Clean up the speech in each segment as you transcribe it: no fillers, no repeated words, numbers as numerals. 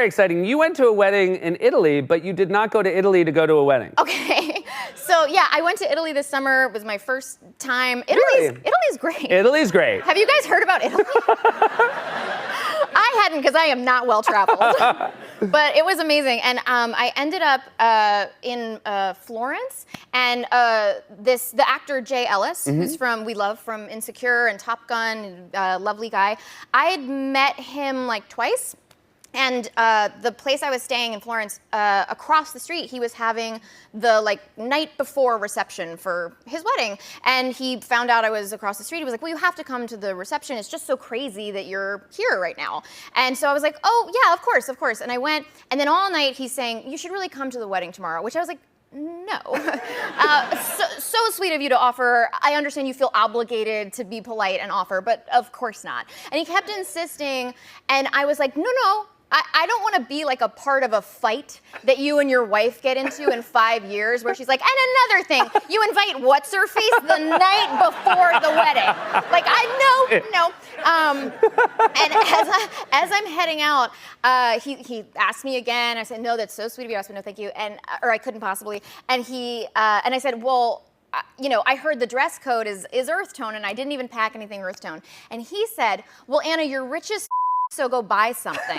very exciting. You went to a wedding in Italy, but you did not go to Italy to go to a wedding. Okay. So yeah, I went to Italy this summer. It was my first time. Italy's great. Italy's great. Have you guys heard about Italy? I hadn't, because I am not well traveled. But it was amazing. And I ended up in Florence, and the actor Jay Ellis, who's from Insecure and Top Gun, lovely guy. I had met him like twice. And the place I was staying in Florence, across the street, he was having the night before reception for his wedding. And he found out I was across the street. He was like, well, you have to come to the reception. It's just so crazy that you're here right now. And so I was like, oh, yeah, of course, of course. And I went, and then all night he's saying, you should really come to the wedding tomorrow, which I was like, no. So sweet of you to offer. I understand you feel obligated to be polite and offer, but of course not. And he kept insisting, and I was like, no. I don't want to be like a part of a fight that you and your wife get into in 5 years, where she's like, and another thing, you invite what's-her-face the night before the wedding. Like, no. And as I'm heading out, he asked me again. I said, no, that's so sweet of you. I said, no, thank you. Or I couldn't possibly. And I said, well, I heard the dress code is earth tone, and I didn't even pack anything earth tone. And he said, well, Anna, you're rich as so go buy something.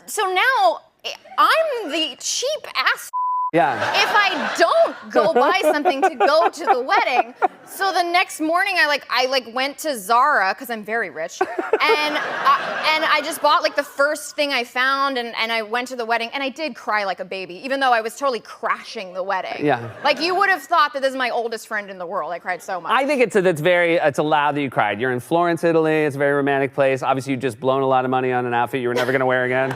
So now I'm the cheap ass. Yeah. If I don't go buy something to go to the wedding, so the next morning I went to Zara, because I'm very rich, and I just bought the first thing I found, and I went to the wedding, and I did cry like a baby, even though I was totally crashing the wedding. Yeah. You would have thought that this is my oldest friend in the world. I cried so much. I think it's allowed that you cried. You're in Florence, Italy. It's a very romantic place. Obviously, you just blown a lot of money on an outfit you were never going to wear again.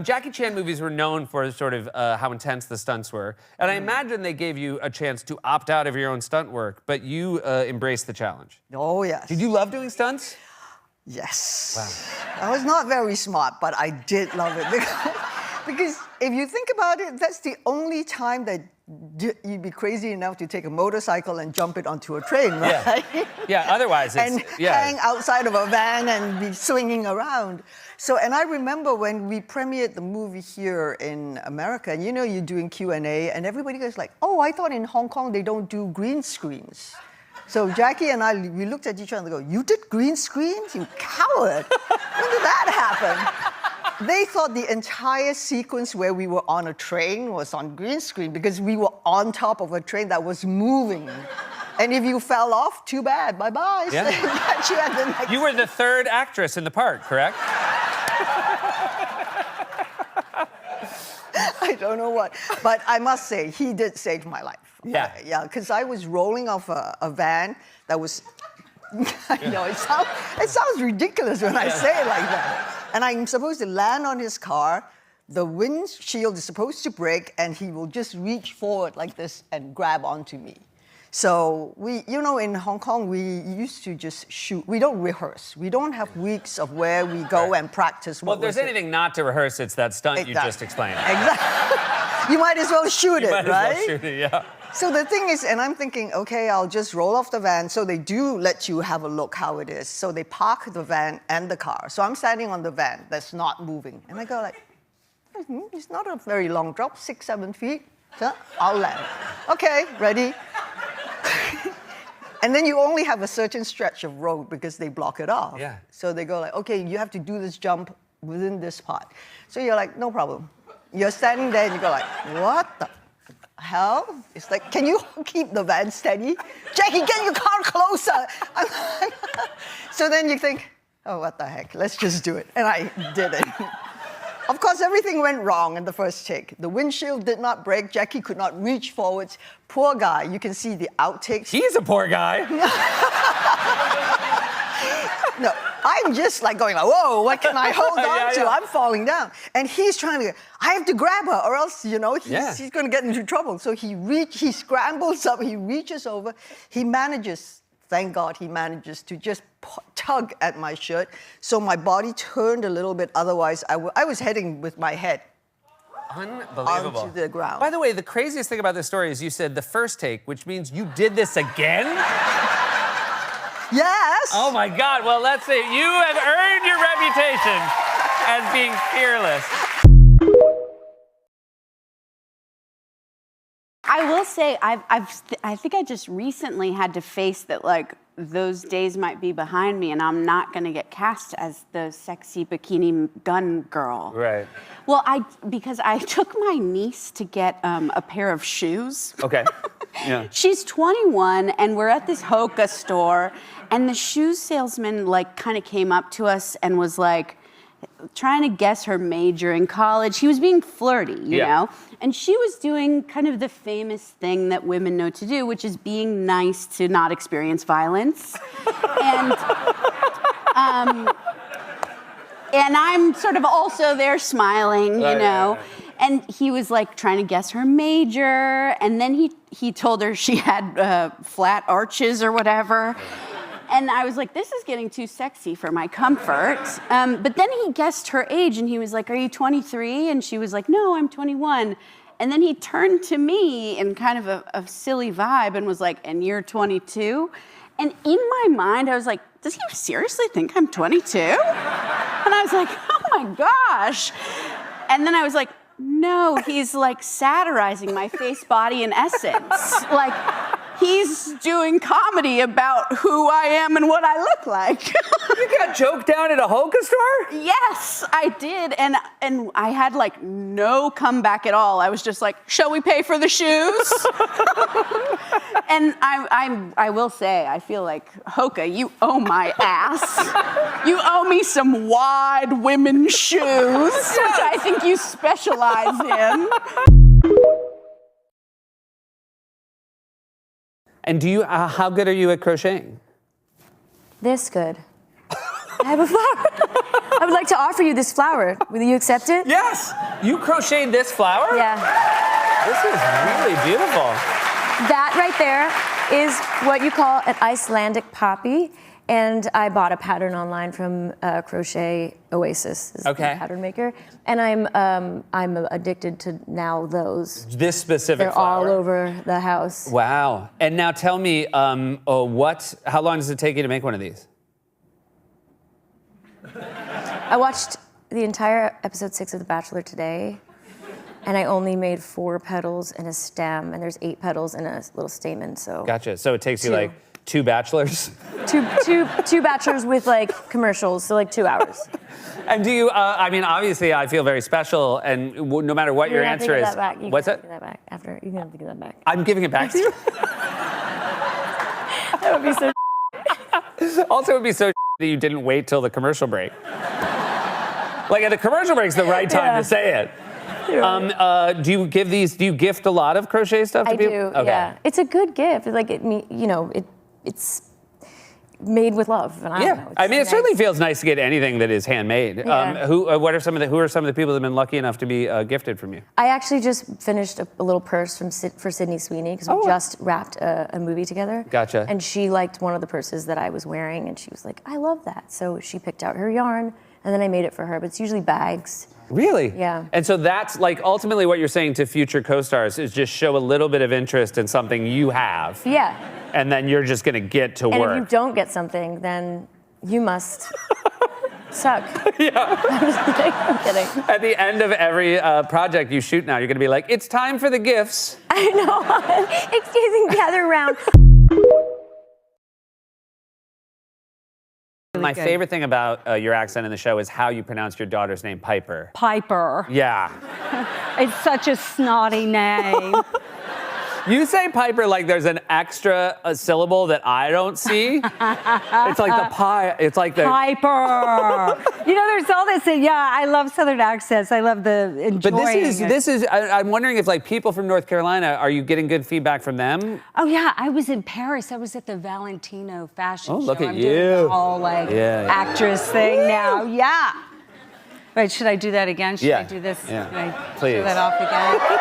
Jackie Chan movies were known for sort of how intense the stunts were. And I imagine they gave you a chance to opt out of your own stunt work, but you embraced the challenge. Oh, yes. Did you love doing stunts? Yes. Wow. I was not very smart, but I did love it. Because if you think about it, that's the only time that you'd be crazy enough to take a motorcycle and jump it onto a train, right? Yeah, otherwise it's... hang outside of a van and be swinging around. So, and I remember when we premiered the movie here in America, and you're doing Q&A, and everybody goes like, oh, I thought in Hong Kong they don't do green screens. So Jackie and I, we looked at each other and go, you did green screens? You coward. When did that happen? They thought the entire sequence where we were on a train was on green screen because we were on top of a train that was moving. And if you fell off, too bad. Bye-bye. Yeah. Catch you at the next. You were the third actress in the part, correct? I don't know what. But I must say, he did save my life. Yeah. Yeah, because I was rolling off a van that was... I know, it sounds ridiculous when I say it like that. And I'm supposed to land on his car, the windshield is supposed to break, and he will just reach forward like this and grab onto me. So in Hong Kong, we used to just shoot. We don't rehearse. We don't have weeks of where we go and practice. Well, if there's anything not to rehearse, it's that stunt you just explained. Exactly. You might as well shoot it, right? You might as well shoot it, yeah. So the thing is, and I'm thinking, okay, I'll just roll off the van. So they do let you have a look how it is. So they park the van and the car. So I'm standing on the van that's not moving. And I go like, it's not a very long drop, 6, 7 feet. So I'll land. Okay, ready? And then you only have a certain stretch of road because they block it off. Yeah. So they go like, okay, you have to do this jump within this part. So you're like, no problem. You're standing there and you go like, what the hell? It's like, can you keep the van steady? Jackie, get your car closer. So then you think, oh, what the heck? Let's just do it. And I did it. Of course, everything went wrong in the first take. The windshield did not break. Jackie could not reach forwards. Poor guy. You can see the outtakes. He's a poor guy. No, I'm just like going like, whoa, what can I hold on to? Yeah. I'm falling down. And he's trying to, I have to grab her or else, he's going to get into trouble. So he scrambles up, he reaches over, he manages, thank God he manages to just tug at my shirt. So my body turned a little bit, otherwise I was heading with my head Unbelievable. onto the ground. By the way, the craziest thing about this story is you said the first take, which means you did this again? Yes. Oh my God, well, let's see. You have earned your reputation as being fearless. I will say, I think I just recently had to face that, like, those days might be behind me, and I'm not going to get cast as the sexy bikini gun girl. Right. Well, because I took my niece to get a pair of shoes. Okay. Yeah. She's 21, and we're at this Hoka store, and the shoe salesman, like, kind of came up to us and was like, trying to guess her major in college. He was being flirty, you know? And she was doing kind of the famous thing that women know to do, which is being nice to not experience violence. And I'm sort of also there smiling, you know? And he was like trying to guess her major, and then he told her she had flat arches or whatever. And I was like, this is getting too sexy for my comfort. But then he guessed her age, and he was like, are you 23? And she was like, no, I'm 21. And then he turned to me in kind of a silly vibe and was like, and you're 22? And in my mind, I was like, does he seriously think I'm 22? And I was like, oh my gosh. And then I was like, no, he's like satirizing my face, body, and essence. Like, he's doing comedy about who I am and what I look like. You got joked down at a Hoka store? Yes, I did, and I had like no comeback at all. I was just like, shall we pay for the shoes? And I will say, I feel like, Hoka, you owe my ass. You owe me some wide women's shoes, which I think you specialize in. And do you? How good are you at crocheting? This good. I have a flower. I would like to offer you this flower. Will you accept it? Yes. You crocheted this flower? Yeah. This is really beautiful. That right there is what you call an Icelandic poppy. And I bought a pattern online from Crochet Oasis, is the pattern maker, and I'm addicted to now those. This specific They're flower? all over the house. Wow. And now tell me, how long does it take you to make one of these? I watched the entire episode 6 of The Bachelor today, and I only made 4 petals and a stem, and there's 8 petals and a little stamen. So. Gotcha. So it takes you 2. like 2 bachelors? Two bachelors with like commercials, so like 2 hours. And do you, I mean, obviously I feel very special, and no matter what your answer is. What's that? You can have to give that back after. You can have to give that back. I'm giving it back to you? That would be so. Also, it would be so that you didn't wait till the commercial break. Like at the commercial break's the right time to say it. Do you gift a lot of crochet stuff to I people? do, Okay. yeah. It's a good gift. Like it's made with love. And I don't know, I mean, it nice. certainly feels nice to get anything that is handmade. Yeah. Who are some of the people that have been lucky enough to be gifted from you? I actually just finished a little purse for Sydney Sweeney because we just wrapped a movie together. Gotcha. And she liked one of the purses that I was wearing, and she was like, I love that. So she picked out her yarn, and then I made it for her. But it's usually bags. Really? Yeah. And so that's like ultimately what you're saying to future co-stars is just show a little bit of interest in something you have. Yeah. And then you're just gonna get to And work. if you don't get something, then you must suck. Yeah. I'm kidding. At the end of every project you shoot now, you're gonna be like, it's time for the gifts. I know. Excuse me, gather around. My favorite thing about your accent in the show is how you pronounce your daughter's name, Piper. Piper. Yeah. It's such a snotty name. You say Piper like there's an extra syllable that I don't see. It's like the pie. It's like the Piper. You know, there's all this. Yeah, I love Southern accents. I love the enjoying. But it. this is. I'm wondering if like people from North Carolina, are you getting good feedback from them? Oh yeah, I was in Paris. I was at the Valentino fashion show. Look at I'm you. doing the whole like Yeah. actress thing now. Yeah. Wait, should I do that again? Should Yeah. I do this? Yeah. Can I Please. show that off again?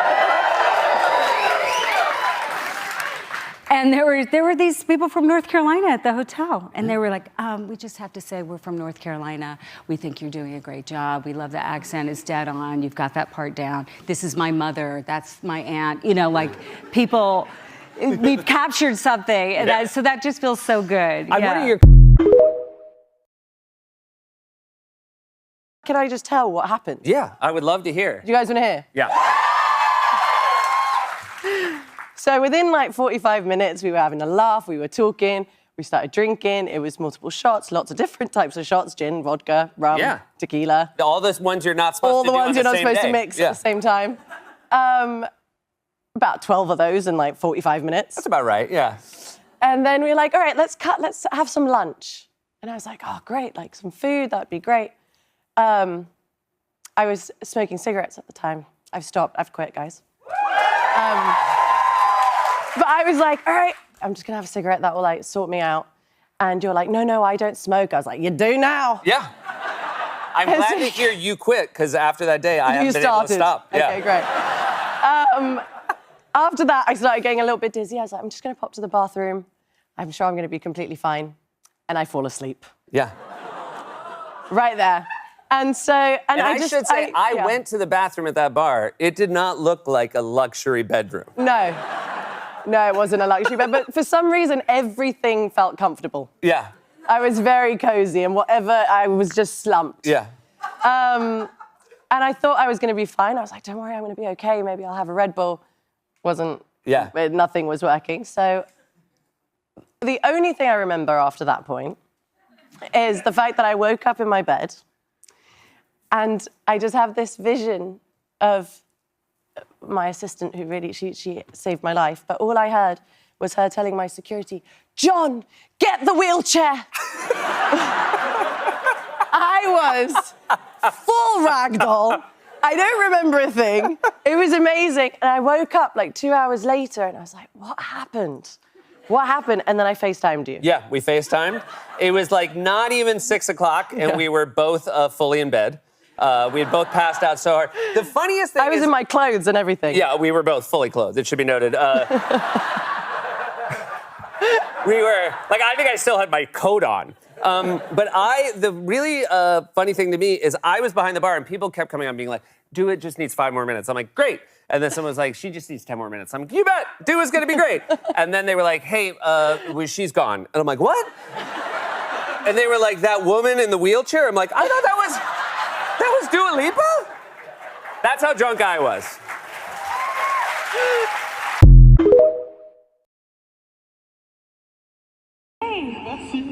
And there were these people from North Carolina at the hotel, and they were like, we just have to say we're from North Carolina. We think you're doing a great job. We love the accent. It's dead on. You've got that part down. This is my mother. That's my aunt. You know, like people, we've captured something. And so that just feels so good. What are your... Can I just tell what happened? Yeah, I would love to hear. Do you guys want to hear? Yeah. So within like 45 minutes, we were having a laugh, we were talking, we started drinking. It was multiple shots, lots of different types of shots, gin, vodka, rum, tequila. All those ones you're not supposed All to the do ones on you're the not same supposed day. to mix at the same time. About 12 of those in like 45 minutes. That's about right, yeah. And then we were like, all right, let's have some lunch. And I was like, oh, great, like some food, that'd be great. I was smoking cigarettes at the time. I've stopped, I've quit, guys. But I was like, all right, I'm just gonna have a cigarette, that will like sort me out. And you're like, no, I don't smoke. I was like, you do now. Yeah. I'm glad to hear you quit, because after that day, I haven't been able to stop. Okay, great. After that, I started getting a little bit dizzy. I was like, I'm just gonna pop to the bathroom. I'm sure I'm gonna be completely fine. And I fall asleep. Yeah. Right there. And so, and I should say, I went to the bathroom at that bar. It did not look like a luxury bedroom. No, it wasn't a luxury bed, but for some reason, everything felt comfortable. Yeah. I was very cozy, and whatever, I was just slumped. Yeah. And I thought I was gonna be fine. I was like, don't worry, I'm gonna be okay. Maybe I'll have a Red Bull. Nothing was working. So the only thing I remember after that point is the fact that I woke up in my bed and I just have this vision of my assistant who really, she saved my life, but all I heard was her telling my security, John, get the wheelchair. I was full ragdoll. I don't remember a thing. It was amazing. And I woke up like 2 hours later and I was like, what happened? What happened? And then I FaceTimed you. Yeah, we FaceTimed. It was like not even 6 o'clock and we were both fully in bed. We had both passed out so hard. The funniest thing I was in my clothes and everything. Yeah, we were both fully clothed. It should be noted. We were, like, I think I still had my coat on. But the really funny thing to me is I was behind the bar and people kept coming up being like, Do It just needs 5 more minutes. I'm like, great. And then someone was like, she just needs 10 more minutes. I'm like, you bet, Do It's gonna be great. And then they were like, hey, she's gone. And I'm like, what? And they were like, that woman in the wheelchair? I'm like, I thought that was Dua Lipa? That's how drunk I was. Merci.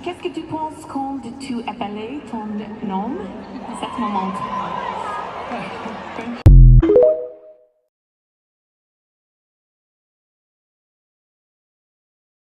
Qu'est-ce que tu penses quand tu appelles ton nom à ce moment?